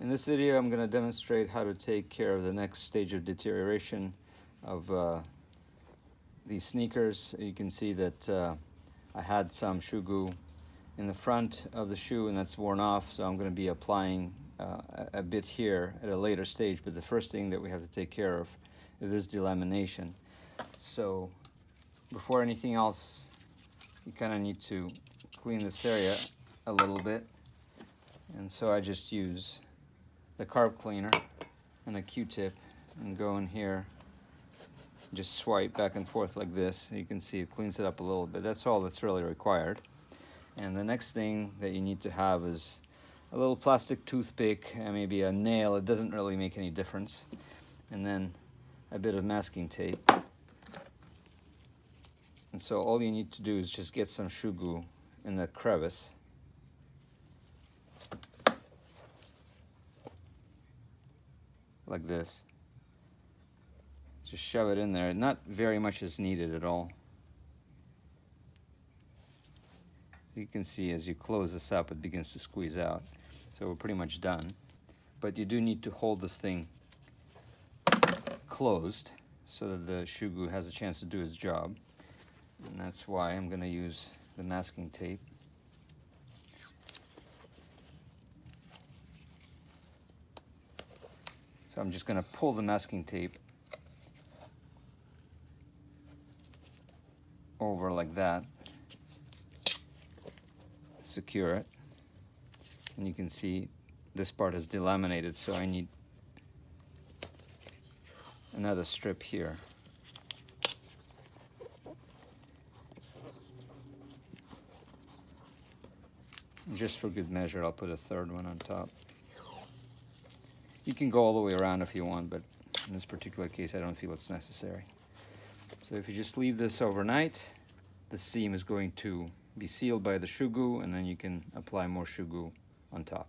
In this video, I'm going to demonstrate how to take care of the next stage of deterioration of these sneakers. You can see that I had some Shoe Goo in the front of the shoe and that's worn off, so I'm going to be applying a bit here at a later stage. But the first thing that we have to take care of is this delamination. So before anything else, you kind of need to clean this area a little bit, and so I just use the carb cleaner and a Q-tip and go in here, just swipe back and forth like this. You can see it cleans it up a little bit. That's all that's really required. And the next thing that you need to have is a little plastic toothpick and maybe a nail. It doesn't really make any difference. And then a bit of masking tape. And so all you need to do is just get some Shoe Goo in that crevice. Like this. Just shove it in there. Not very much is needed at all. You can see as you close this up, it begins to squeeze out. So we're pretty much done. But you do need to hold this thing closed so that the Shoe Goo has a chance to do its job. And that's why I'm going to use the masking tape. So I'm just going to pull the masking tape over like that, secure it, and you can see this part is delaminated, so I need another strip here. And just for good measure, I'll put a third one on top. You can go all the way around if you want, but in this particular case, I don't feel it's necessary. So if you just leave this overnight, the seam is going to be sealed by the Shoe Goo, and then you can apply more Shoe Goo on top.